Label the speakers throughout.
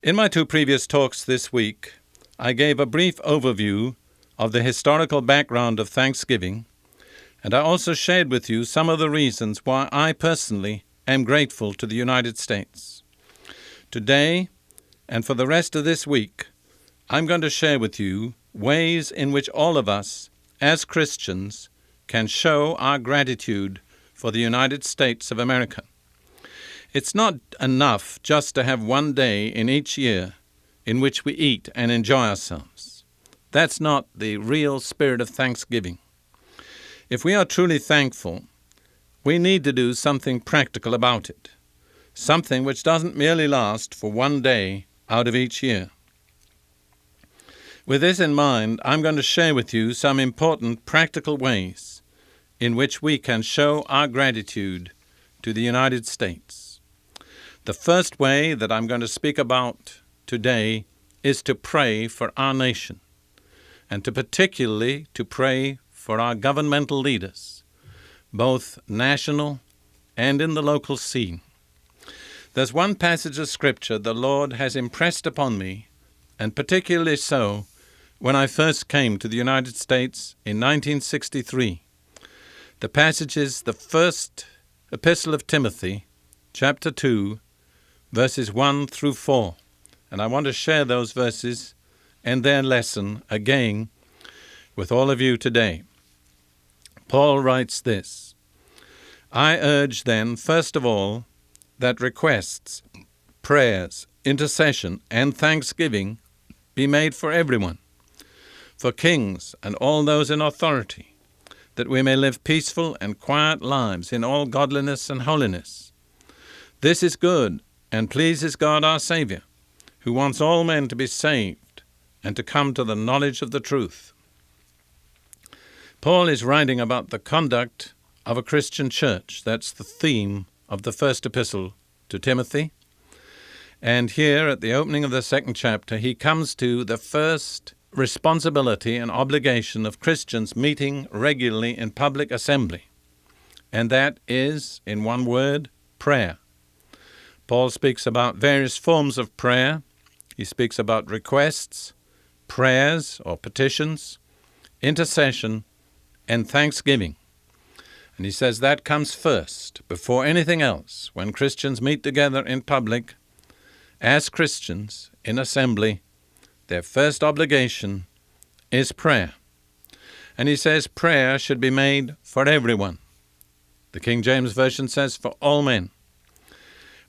Speaker 1: In my two previous talks this week, I gave a brief overview of the historical background of Thanksgiving, and I also shared with you some of the reasons why I personally am grateful to the United States. Today, and for the rest of this week, I'm going to share with you ways in which all of us, as Christians, can show our gratitude for the United States of America. It's not enough just to have one day in each year in which we eat and enjoy ourselves. That's not the real spirit of Thanksgiving. If we are truly thankful, we need to do something practical about it, something which doesn't merely last for one day out of each year. With this in mind, I'm going to share with you some important practical ways in which we can show our gratitude to the United States. The first way that I'm going to speak about today is to pray for our nation, and particularly to pray for our governmental leaders, both national and in the local scene. There's one passage of Scripture the Lord has impressed upon me, and particularly so when I first came to the United States in 1963. The passage is the first epistle of Timothy, chapter 2, verses 1 through 4. And I want to share those verses and their lesson again with all of you today. Paul writes this: I urge then, first of all, that requests, prayers, intercession, and thanksgiving be made for everyone, for kings and all those in authority, that we may live peaceful and quiet lives in all godliness and holiness. This is good and pleases God our Savior, who wants all men to be saved and to come to the knowledge of the truth. Paul is writing about the conduct of a Christian church. That's the theme of the first epistle to Timothy. And here at the opening of the second chapter, he comes to the first responsibility and obligation of Christians meeting regularly in public assembly. And that is, in one word, prayer. Paul speaks about various forms of prayer. He speaks about requests, prayers or petitions, intercession, and thanksgiving. And he says that comes first, before anything else. When Christians meet together in public, as Christians in assembly, their first obligation is prayer. And he says prayer should be made for everyone. The King James Version says for all men.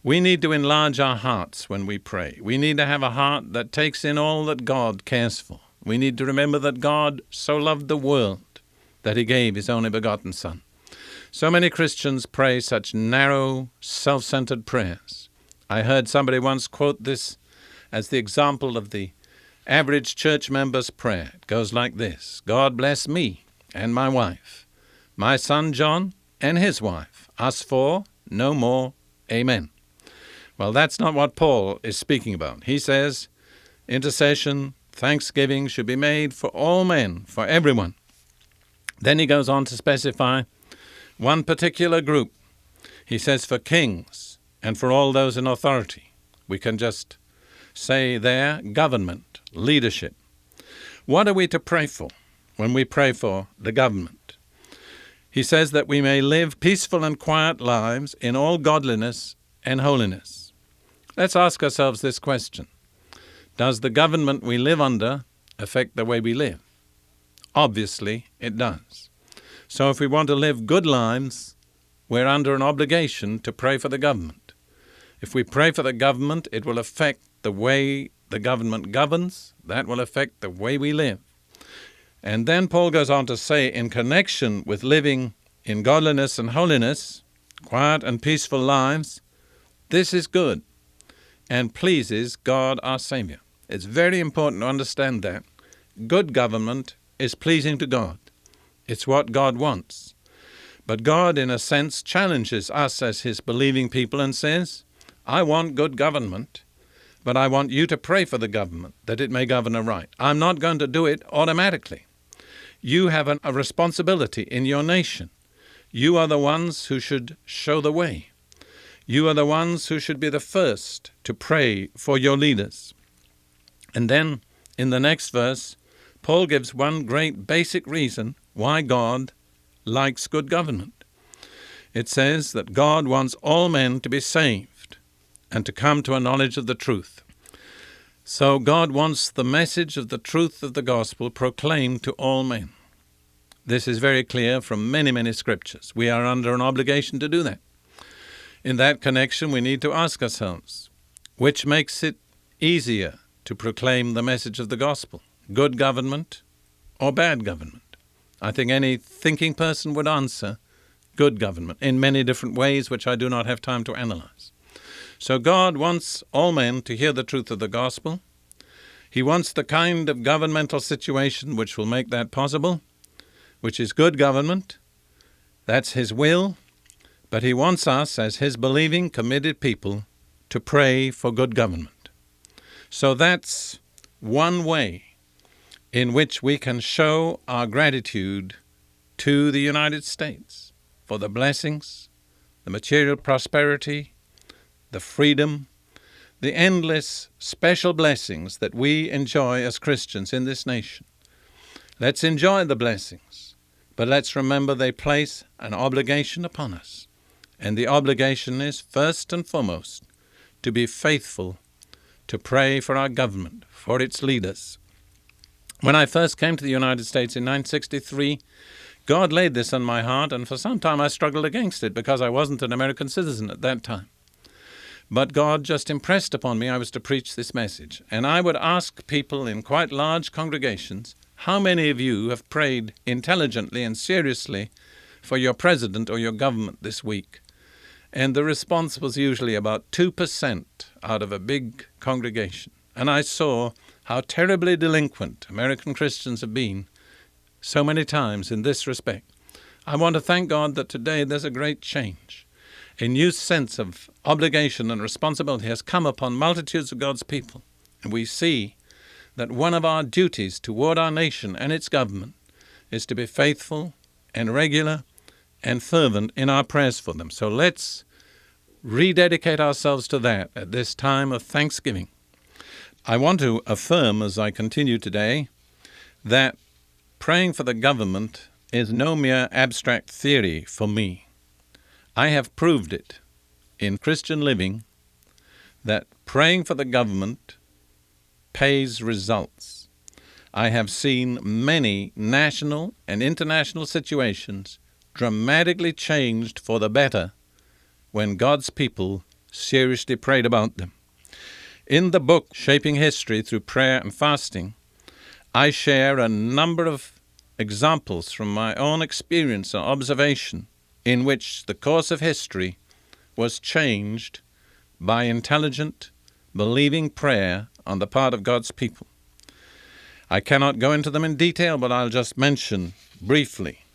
Speaker 1: We need to enlarge our hearts when we pray. We need to have a heart that takes in all that God cares for. We need to remember that God so loved the world that he gave his only begotten Son. So many Christians pray such narrow, self-centered prayers. I heard somebody once quote this as the example of the average church member's prayer. It goes like this: God bless me and my wife, my son John and his wife, us four, no more, amen. Well, that's not what Paul is speaking about. He says intercession, thanksgiving should be made for all men, for everyone. Then he goes on to specify one particular group. He says for kings and for all those in authority. We can just say there, government, leadership. What are we to pray for when we pray for the government? He says that we may live peaceful and quiet lives in all godliness and holiness. Let's ask ourselves this question: does the government we live under affect the way we live? Obviously, it does. So if we want to live good lives, we're under an obligation to pray for the government. If we pray for the government, it will affect the way the government governs. That will affect the way we live. And then Paul goes on to say, in connection with living in godliness and holiness, quiet and peaceful lives, this is good and pleases God our Savior. It's very important to understand that. Good government is pleasing to God. It's what God wants. But God, in a sense, challenges us as his believing people and says, I want good government, but I want you to pray for the government that it may govern aright. I'm not going to do it automatically. You have a responsibility in your nation. You are the ones who should show the way. You are the ones who should be the first to pray for your leaders. And then, in the next verse, Paul gives one great basic reason why God likes good government. It says that God wants all men to be saved and to come to a knowledge of the truth. So God wants the message of the truth of the gospel proclaimed to all men. This is very clear from many, many scriptures. We are under an obligation to do that. In that connection, we need to ask ourselves, which makes it easier to proclaim the message of the gospel, good government or bad government? I think any thinking person would answer good government in many different ways, which I do not have time to analyze. So God wants all men to hear the truth of the gospel. He wants the kind of governmental situation which will make that possible, which is good government. That's His will. But He wants us, as His believing, committed people, to pray for good government. So that's one way in which we can show our gratitude to the United States for the blessings, the material prosperity, the freedom, the endless special blessings that we enjoy as Christians in this nation. Let's enjoy the blessings, but let's remember they place an obligation upon us. And the obligation is, first and foremost, to be faithful, to pray for our government, for its leaders. When I first came to the United States in 1963, God laid this on my heart, and for some time I struggled against it because I wasn't an American citizen at that time. But God just impressed upon me I was to preach this message. And I would ask people in quite large congregations, how many of you have prayed intelligently and seriously for your president or your government this week? And the response was usually about 2% out of a big congregation. And I saw how terribly delinquent American Christians have been so many times in this respect. I want to thank God that today there's a great change. A new sense of obligation and responsibility has come upon multitudes of God's people. And we see that one of our duties toward our nation and its government is to be faithful and regular and fervent in our prayers for them. So let's rededicate ourselves to that at this time of thanksgiving. I want to affirm as I continue today that praying for the government is no mere abstract theory for me. I have proved it in Christian living that praying for the government pays results. I have seen many national and international situations dramatically changed for the better when God's people seriously prayed about them. In the book, Shaping History Through Prayer and Fasting, I share a number of examples from my own experience and observation in which the course of history was changed by intelligent, believing prayer on the part of God's people. I cannot go into them in detail, but I'll just mention briefly.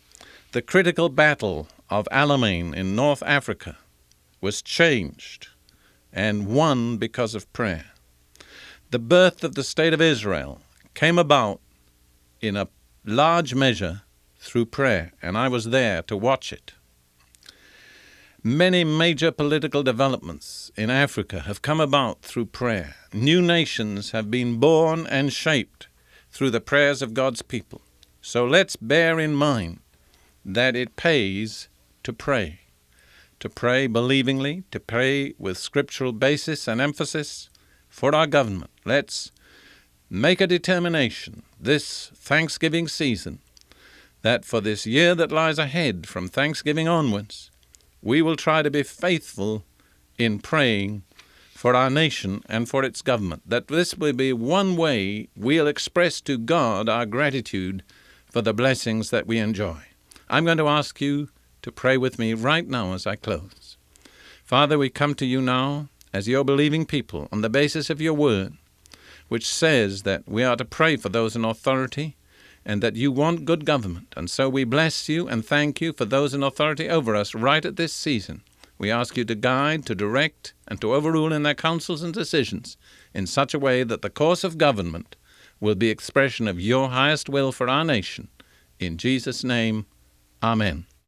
Speaker 1: The critical battle of Alamein in North Africa was changed and won because of prayer. The birth of the State of Israel came about in a large measure through prayer, and I was there to watch it. Many major political developments in Africa have come about through prayer. New nations have been born and shaped through the prayers of God's people. So let's bear in mind that it pays to pray believingly, to pray with scriptural basis and emphasis for our government. Let's make a determination this Thanksgiving season that for this year that lies ahead from Thanksgiving onwards, we will try to be faithful in praying for our nation and for its government, that this will be one way we'll express to God our gratitude for the blessings that we enjoy. I'm going to ask you to pray with me right now as I close. Father, we come to you now as your believing people on the basis of your word, which says that we are to pray for those in authority and that you want good government. And so we bless you and thank you for those in authority over us right at this season. We ask you to guide, to direct, and to overrule in their counsels and decisions in such a way that the course of government will be expression of your highest will for our nation. In Jesus' name, amen.